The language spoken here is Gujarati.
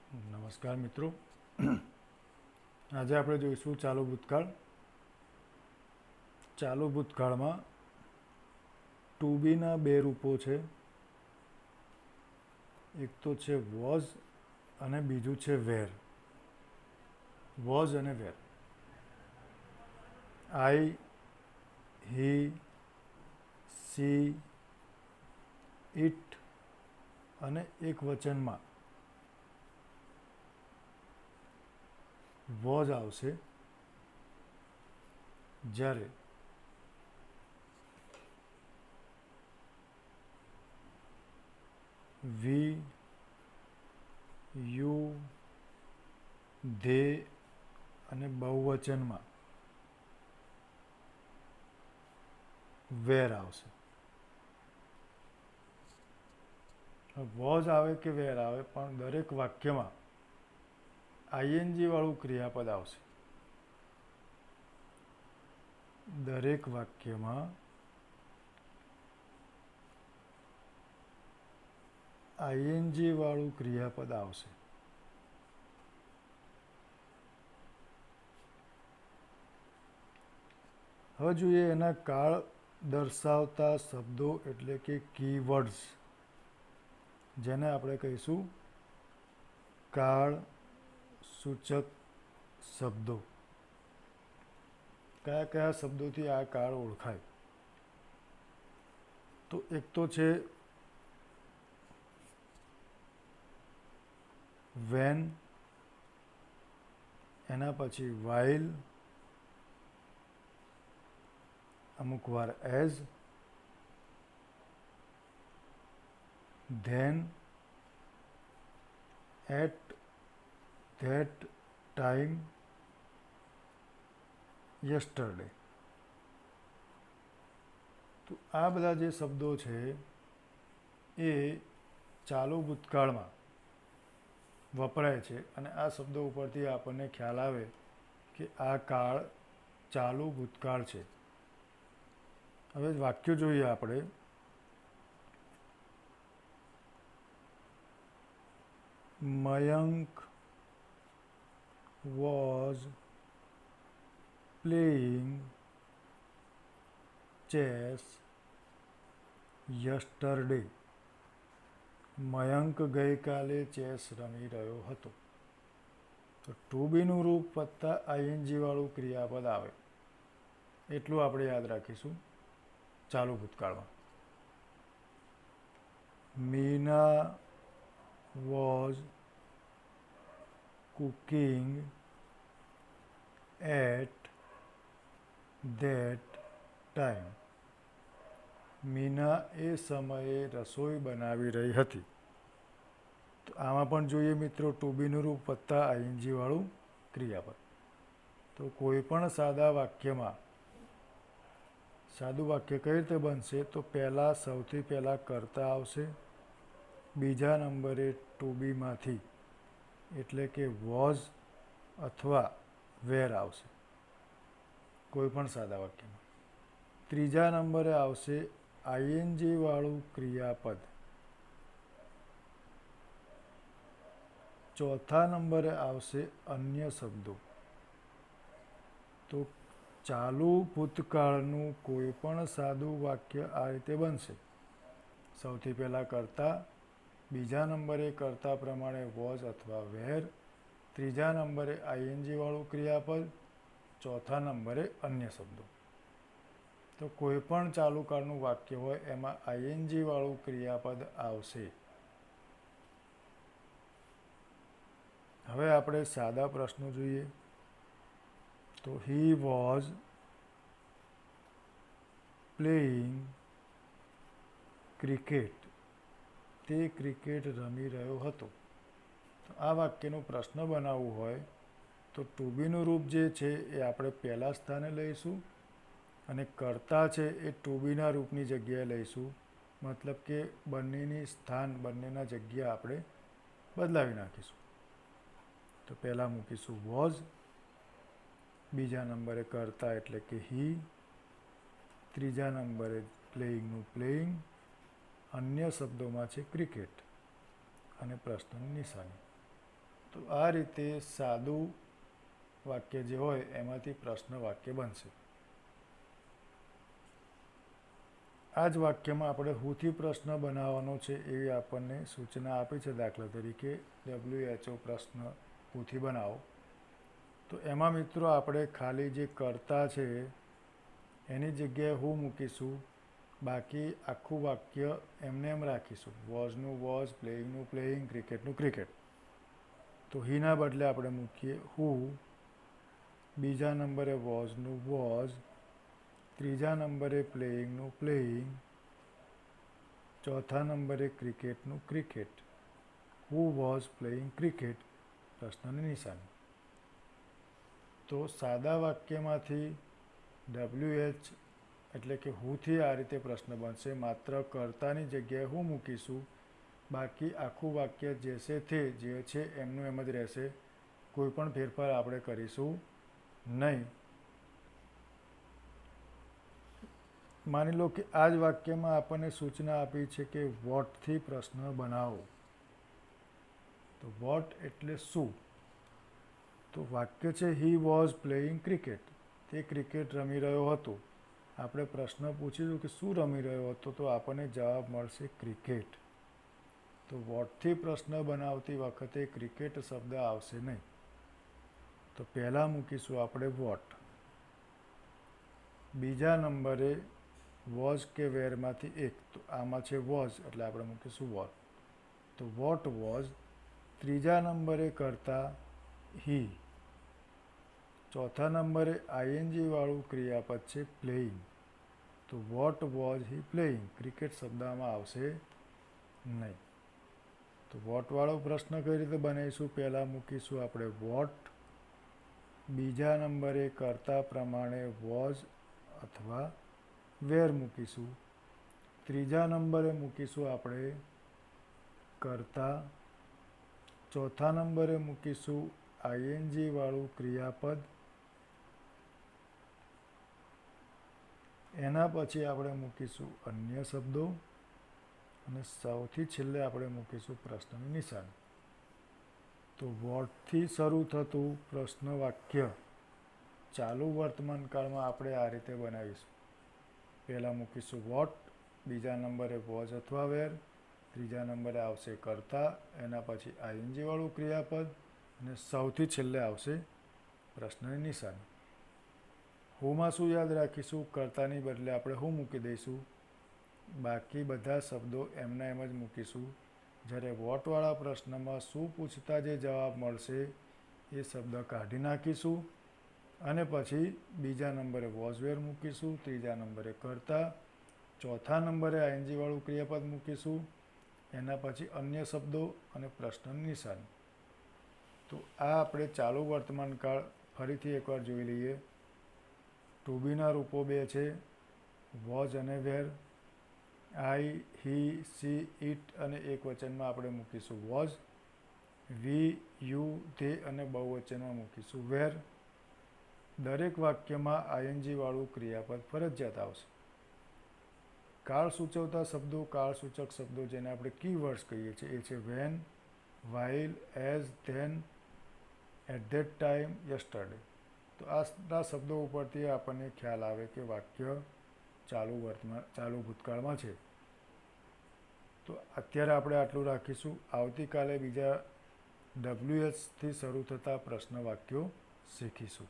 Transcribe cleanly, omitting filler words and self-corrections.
નમસ્કાર મિત્રો. આજે આપણે જોઈશું ચાલુ ભૂતકાળ. ચાલુ ભૂતકાળમાં ટુ બીના બે રૂપો છે. એક તો છે વોઝ અને બીજું છે વેર. વોઝ અને વેર. આઈ, હી, સી, ઇટ અને એક વચનમાં વોઝ આવશે જ્યારે વી, યુ, ધે અને બહુવચનમાં વેર આવશે. વોઝ આવે કે વેર આવે પણ દરેક વાક્યમાં આઈએનજી વાળું ક્રિયાપદ આવશે. દરેક વાક્યમાં આઈએનજી વાળું ક્રિયાપદ આવશે. હવે જોઈએ એના કાળ દર્શાવતા શબ્દો એટલે કે કીવર્ડ્સ, જેને આપણે કહીશું કાળ સૂચક શબ્દો. કયા કયા શબ્દોથી આ કાળ ઓળખાય? તો એક તો છે વેન, એના પછી વાઇલ, અમુક વાર as, then, at that time, yesterday. તો આ બધા જે શબ્દો છે એ ચાલુ ભૂતકાળમાં વપરાય છે અને આ શબ્દો ઉપરથી આપણને ખ્યાલ આવે કે આ કાળ ચાલુ ભૂતકાળ છે. હવે વાક્યો જોઈએ આપણે. Mayank was playing chess yesterday. Mayank ગઈકાલે ચેસ રમી રહ્યો હતો. તો ટુ બીનું રૂપ વત્તા આઈએનજી વાળું ક્રિયાપદ આવે એટલું આપણે યાદ રાખીશું ચાલુ ભૂતકાળમાં. Meena was cooking at that time. Meena એ સમયે રસોઈ બનાવી રહી હતી. તો આમાં પણ જોઈએ મિત્રો ટુ બીનું રૂપ વત્તા આઈએનજી વાળું ક્રિયાપદ. તો કોઈ પણ સાદા વાક્યમાં સાદું વાક્ય કઈ રીતે બનશે? તો પહેલાં સૌથી પહેલાં કર્તા આવશે, બીજા નંબરે ટુ બીમાંથી એટલે કે વોઝ અથવા વેર આવશે કોઈ પણ સાદા વાક્યમાં. ત્રીજા નંબરે આવશે આઈએનજી વાળું ક્રિયાપદ. ચોથા નંબરે આવશે અન્ય શબ્દો. તો ચાલુ ભૂતકાળનું કોઈ પણ સાદું વાક્ય આ રીતે બનશે. સૌથી પહેલાં કર્તા, બીજા નંબરે કર્તા પ્રમાણે વોઝ અથવા વેર, ત્રીજા નંબરે આઈએનજી વાળું ક્રિયાપદ, ચોથા નંબરે અન્ય શબ્દો. તો કોઈ પણ ચાલુ કાળનું વાક્ય હોય એમાં આઈએનજી વાળું ક્રિયાપદ આવશે. હવે આપણે સાદા પ્રશ્નો જોઈએ. તો હી વોઝ પ્લેઇંગ ક્રિકેટ. તે ક્રિકેટ રમી રહ્યો હતો. તો આ વાક્યનો પ્રશ્ન બનાવવું હોય તો ટુ બીનું રૂપ જે છે એ આપણે પહેલા સ્થાને લઈશું અને કર્તા છે એ ટુ બીના રૂપની જગ્યાએ લઈશું. મતલબ કે બંનેની સ્થાન, બંનેના જગ્યા આપણે બદલાવી નાખીશું. તો પહેલાં મૂકીશું વોઝ, બીજા નંબરે કર્તા એટલે કે હી, ત્રીજા નંબરે પ્લેઇંગનું પ્લેઇંગ, અન્ય શબ્દોમાં છે ક્રિકેટ અને પ્રશ્નની નિશાની. તો આ રીતે સાદું વાક્ય જે હોય એમાંથી પ્રશ્ન વાક્ય બનશે. આ જ વાક્યમાં આપણે હુથી પ્રશ્ન બનાવવાનો છે એવી આપણને સૂચના આપી છે. દાખલા તરીકે WHO પ્રશ્ન હુથી બનાવો. તો એમાં મિત્રો આપણે ખાલી જે કર્તા છે એની જગ્યાએ હું મૂકીશું, બાકી આખું વાક્ય એમને એમ રાખીશું. વોઝનું વોઝ, પ્લેઇંગનું પ્લેઇંગ, ક્રિકેટનું ક્રિકેટ. તો હીના બદલે આપણે મૂકીએ હુ, બીજા નંબરે વોઝનું વોઝ, ત્રીજા નંબરે પ્લેઇંગનું પ્લેઇંગ, ચોથા નંબરે ક્રિકેટનું cricket. Who was playing cricket? પ્રશ્નની નિશાની. તો સાદા વાક્યમાંથી WH એટલે કે હુથી આ રીતે પ્રશ્ન બનશે. માત્ર કર્તાની જગ્યાએ હું મૂકીશું, બાકી આખું વાક્ય જેસે તે જે છે એમનું એમ જ રહેશે. કોઈ પણ ફેરફાર આપણે કરીશું નહીં. માની લો કે આ જ વાક્યમાં આપણને સૂચના આપી છે કે વોટથી પ્રશ્ન બનાવો. તો વોટ એટલે શું? તો વાક્ય છે હી વોઝ પ્લેઇંગ ક્રિકેટ. તે ક્રિકેટ રમી રહ્યો હતો. આપણે પ્રશ્ન પૂછીશું કે શું રમી રહ્યો હતો, તો આપણને જવાબ મળશે ક્રિકેટ. તો વોટથી પ્રશ્ન બનાવતી વખતે ક્રિકેટ શબ્દ આવશે નહીં. તો પહેલાં મૂકીશું આપણે વોટ. બીજા નંબરે વોઝ કે વેરમાંથી એક. તો આમાં છે વોઝ એટલે આપણે મૂકીશું વોટ. તો વોટ વોઝ. ત્રીજા નંબરે કરતા હી. ચોથા નંબરે આઈએનજી વાળું ક્રિયાપદ છે પ્લેઇંગ. તો what was he playing? Cricket શબ્દમાં આવશે નહીં. તો વોટવાળો પ્રશ્ન કઈ રીતે બનાવીશું? પહેલાં મૂકીશું આપણે વોટ. બીજા નંબરે કરતા પ્રમાણે વોઝ અથવા વેર મૂકીશું. ત્રીજા નંબરે મૂકીશું આપણે કરતા. ચોથા નંબરે મૂકીશું આઈએનજી વાળું ક્રિયાપદ. એના પછી આપણે મૂકીશું અન્ય શબ્દો અને સૌથી છેલ્લે આપણે મૂકીશું પ્રશ્નની નિશાની. તો વોટથી શરૂ થતું પ્રશ્ન વાક્ય ચાલુ વર્તમાન કાળમાં આપણે આ રીતે બનાવીશું. પહેલાં મૂકીશું વોટ, બીજા નંબરે વોઝ અથવા વેર, ત્રીજા નંબરે આવશે કરતા, એના પછી આઈએનજી વાળું ક્રિયાપદ અને સૌથી છેલ્લે આવશે પ્રશ્નની નિશાની. હુમાં શું યાદ રાખીશું? કર્તાની બદલે આપણે હું મૂકી દઈશું, બાકી બધા શબ્દો એમના એમ જ મૂકીશું. જ્યારે વોટવાળા પ્રશ્નમાં શું પૂછતા જે જવાબ મળશે એ શબ્દ કાઢી નાખીશું અને પછી બીજા નંબરે વોઝ વેર મૂકીશું, ત્રીજા નંબરે કરતા, ચોથા નંબરે આઈએનજી વાળું ક્રિયાપદ મૂકીશું, એના પછી અન્ય શબ્દો અને પ્રશ્નની નિશાની. તો આ આપણે ચાલુ વર્તમાન કાળ ફરીથી એકવાર જોઈ લઈએ. ટુ બીના રૂપો બે છે, વોઝ અને વેર. આઈ, હી, સી, ઇટ અને એક વચનમાં આપણે મૂકીશું વોઝ. વી, યુ, તે અને બહુવચનમાં મૂકીશું વેર. દરેક વાક્યમાં આઈએનજી વાળું ક્રિયાપદ ફરજિયાત આવશે. કાળ સૂચવતા શબ્દો, કાળસૂચક શબ્દો જેને આપણે કીવર્ડ્સ કહીએ છીએ એ છે when, while, as, then, at that time, yesterday. તો આ શબ્દો ઉપરથી આપણને ખ્યાલ આવે કે વાક્ય ચાલુ ભૂતકાળમાં છે. તો અત્યારે આપણે આટલું રાખીશું. આવતીકાલે બીજા WHથી શરૂ થતા પ્રશ્ન વાક્યો શીખીશું.